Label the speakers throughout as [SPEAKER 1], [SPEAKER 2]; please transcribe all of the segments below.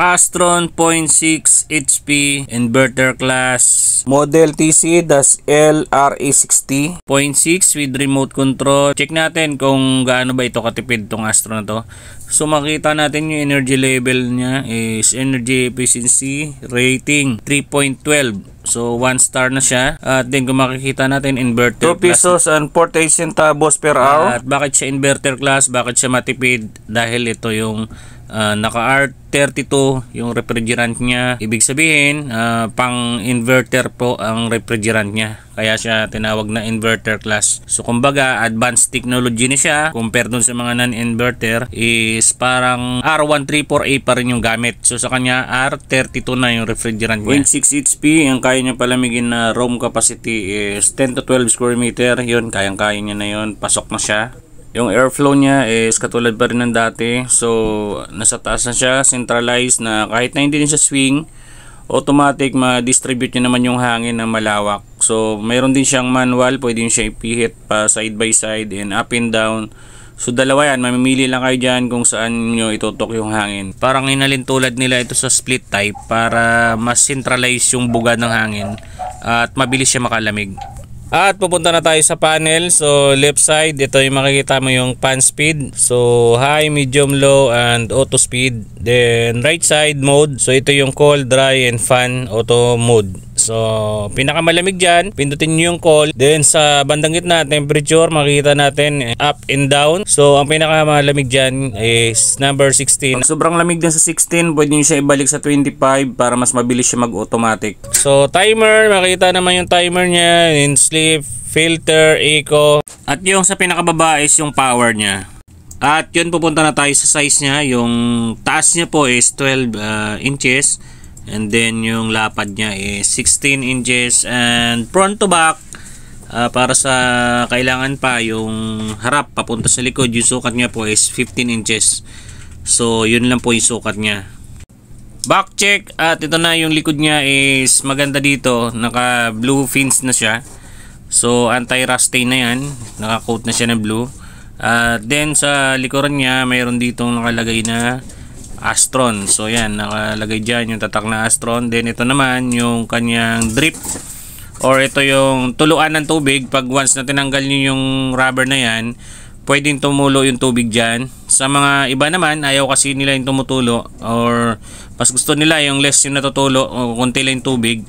[SPEAKER 1] Astron 0.6 HP inverter class model TC-LRE60 0.6 with remote control. Check natin kung gaano ba ito katipid tong Astron na to. So makita natin yung energy level niya is energy efficiency rating 3.12. So 1 star na siya. At then kung makikita natin inverter
[SPEAKER 2] 2 pesos and 48 centavos per hour.
[SPEAKER 1] At bakit siya inverter class? Bakit siya matipid? Dahil ito yung naka R32 yung refrigerant niya. Ibig sabihin pang inverter po ang refrigerant niya, kaya siya tinawag na inverter class. So kumbaga advanced technology na siya compare dun sa mga non-inverter, is parang R134A pa rin yung gamit. So sa kanya R32 na yung refrigerant niya. 0.6 HP ang kaya niya palamigin na room capacity is 10 to 12 square meter. Yun, kayang-kaya niya na yun, pasok na siya. Yung airflow niya is katulad pa rin ng dati. So nasa taas na siya, centralized na kahit na hindi din siya swing, automatic ma-distribute niya naman yung hangin na malawak. So mayroon din siyang manual, pwede siya ipihit pa side by side and up and down. So dalawa yan, mamimili lang kayo dyan kung saan nyo itutok yung hangin. Parang hinalin tulad nila ito sa split type para mas centralize yung buga ng hangin at mabilis siya makalamig. At pupunta na tayo sa panel. So left side, ito yung makikita mo yung fan speed. So high, medium, low, and auto speed. Then right side mode. So ito yung cold, dry, and fan auto mode. So pinakamalamig dyan, pindutin nyo yung cold. Then sa bandang gitna, temperature, makikita natin up and down. So ang pinakamalamig dyan is number 16. Pag sobrang lamig din sa 16, pwede nyo siya ibalik sa 25 para mas mabilis siya mag-automatic. So timer, makikita naman yung timer nya in sleep, filter, eco. At yung sa pinakababa is yung power nya. At yun, pupunta na tayo sa size nya. Yung taas nya po is 12 inches. And then yung lapad nya is 16 inches. And front to back, para sa kailangan pa yung harap papunta sa likod, yung sukat nya po is 15 inches. So yun lang po yung sukat nya. Back check, at ito na yung likod nya is maganda dito. Naka blue fins na siya. So anti-rust stain na yan. Naka-coat na siya ng blue. Then sa likuran nya mayroon ditong nakalagay na Astron. So yan, nakalagay dyan yung tatak na Astron. Then ito naman yung kanyang drip, or ito yung tuluan ng tubig. Pag once na tinanggal nyo yung rubber na yan, pwedeng tumulo yung tubig dyan. Sa mga iba naman, ayaw kasi nila yung tumutulo, or mas gusto nila yung less yung natutulo o konti lang yung tubig.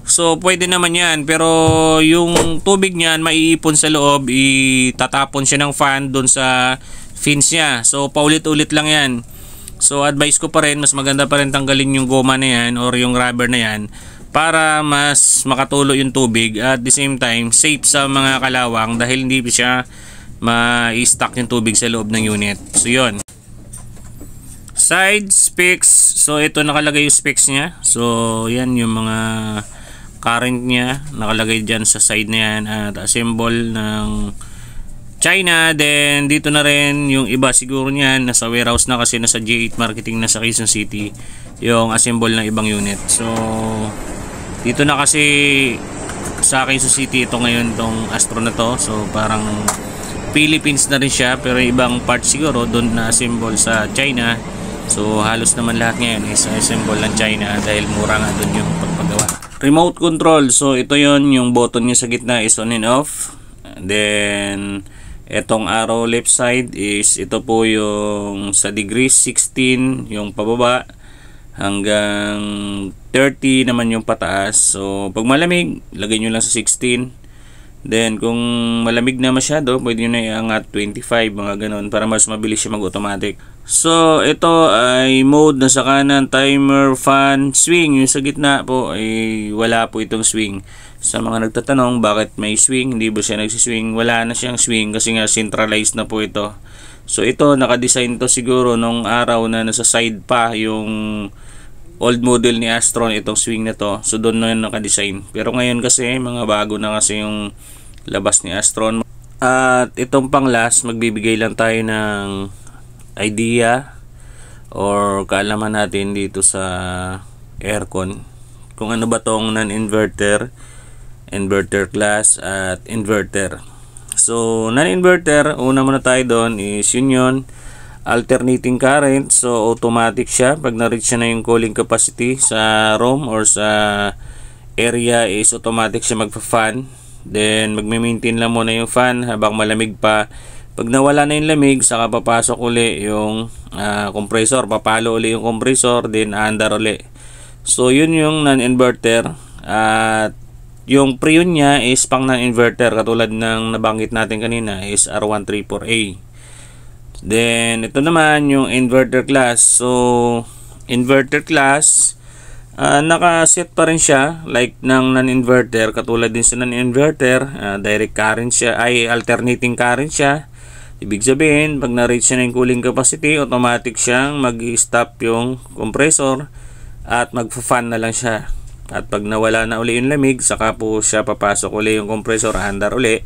[SPEAKER 1] So pwede naman yan, pero yung tubig niyan maiipon sa loob, itatapon siya ng fan doon sa fins niya. So paulit-ulit lang yan. So advice ko pa rin, mas maganda pa rin tanggalin yung goma na yan or yung rubber na yan para mas makatulo yung tubig, at the same time safe sa mga kalawang dahil hindi siya ma-stuck yung tubig sa loob ng unit. So yun. Side specs. So ito nakalagay yung specs niya. So yan yung mga current niya nakalagay dyan sa side na yan, at assemble ng China. Then dito na rin yung iba siguro niyan, nasa warehouse na kasi nasa G8 marketing na sa Quezon City yung assemble ng ibang unit. So dito na kasi sa Quezon City ito ngayon, tong Astron na to. So parang Philippines na rin siya, pero ibang parts siguro doon na assemble sa China. So halos naman lahat ngayon is assemble ng China dahil mura nga doon yung pagpagawa. Remote control. So ito yon, yung button niya sa gitna is on and off. Then etong arrow left side is ito po yung sa degrees 16 yung pababa, hanggang 30 naman yung pataas. So pag malamig, lagay nyo lang sa 16. Then kung malamig na masyado, pwede nyo na iangat 25, mga ganun, para mas mabilis siya mag-automatic. So ito ay mode na sa kanan, timer, fan, swing. Yung sa gitna po ay wala po itong swing. Sa mga nagtatanong bakit may swing, hindi ba siya nagsiswing, wala na siyang swing kasi nga centralized na po ito. So ito naka-design to siguro nung araw na nasa side pa yung old model ni Astron, itong swing na to. So doon na yun naka-design. Pero ngayon kasi mga bago na kasi yung labas ni Astron. At itong pang last, magbibigay lang tayo ng idea or kaalaman natin dito sa aircon kung ano ba tong non-inverter, inverter class, at inverter. So non-inverter, una muna tayo doon is yun. alternating current, so automatic siya pag na-reach siya na yung cooling capacity sa room or sa area is automatic siya magfa-fan. Then magme-maintain lang muna yung fan habang malamig pa. Pag nawala na yung lamig, saka papasok uli yung compressor, papalo uli yung compressor, then aandar uli. So yun yung non-inverter. At yung preon niya is pang non-inverter, katulad ng nabanggit natin kanina is R134A. Then ito naman yung inverter class. So inverter class, naka-set pa rin siya like ng non-inverter, katulad din sa non-inverter. Direct current siya, ay alternating current siya. Ibig sabihin, pag na-reach siya na yung cooling capacity, automatic siyang mag-stop yung compressor at mag-fan na lang siya. At pag nawala na uli yung lamig, saka po siya papasok uli yung compressor, andar uli.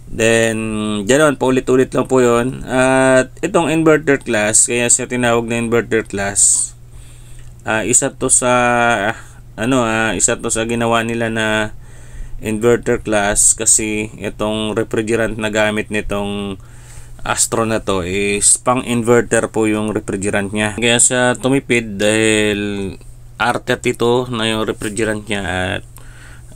[SPEAKER 1] Then ganoon, paulit-ulit lang po yun. At itong inverter class, kaya siya tinawag na inverter class, isa to sa ginawa nila na inverter class kasi itong refrigerant na gamit nitong Astro na to is pang inverter po yung refrigerant niya. Kaya siya tumipid dahil R32 na yung refrigerant niya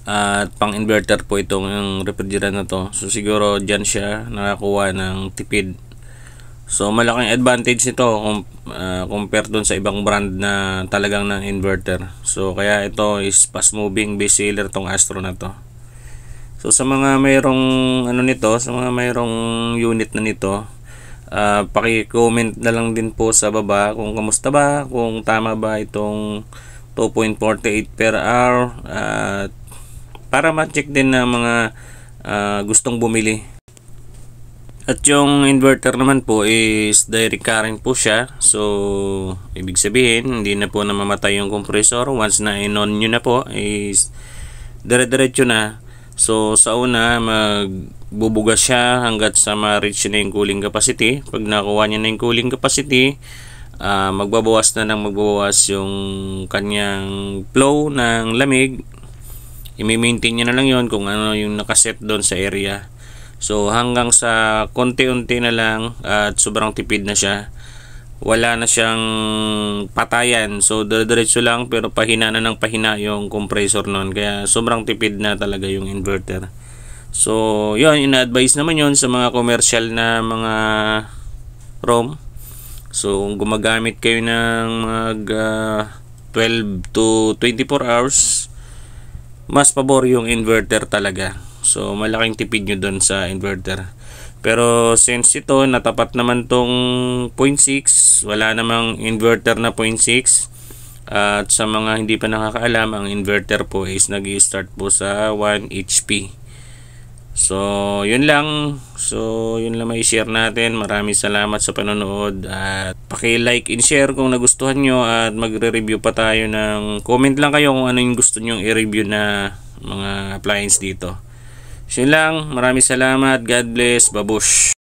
[SPEAKER 1] at pang inverter po itong yung refrigerant na to. So siguro dyan siya nakakuha ng tipid. So malaking advantage nito compare dun sa ibang brand na talagang ng inverter. So kaya ito is fast moving base seller tong Astro na to. So sa mga mayroong sa mga mayroong unit na nito, paki-comment na lang din po sa baba kung kamusta ba, kung tama ba itong 2.48 per hour, para ma-check din ng mga gustong bumili. At yung inverter naman po is direct current po siya. So ibig sabihin, hindi na po namamatay yung compressor. Once na in-on nyo na po is dire-diretso na. So sa una, magbubugas siya hanggat sa ma-reach na yung cooling capacity. Pag nakuha niya na yung cooling capacity, magbabawas yung kanyang flow ng lamig. I-maintain niya na lang yon kung ano yung nakaset doon sa area. So hanggang sa konti-unti na lang at sobrang tipid na siya. Wala na siyang patayan, so diretso lang, pero pahina na ng pahina yung compressor nun, kaya sobrang tipid na talaga yung inverter. So yun, ina-advise naman yun sa mga commercial na mga ROM. So kung gumagamit kayo ng mag 12 to 24 hours, mas pabor yung inverter talaga. So malaking tipid nyo dun sa inverter. Pero since ito natapat naman tong 0.6, wala namang inverter na 0.6. At sa mga hindi pa nakakaalam, ang inverter po is nag-i-start po sa 1 HP. So yun lang. So yun lang may share natin. Maraming salamat sa panonood, at paki-like and share kung nagustuhan nyo, at magre-review pa tayo ng comment lang kayo kung ano yung gusto nyo i-review na mga appliance dito. So yun lang, maraming salamat, God bless, babush.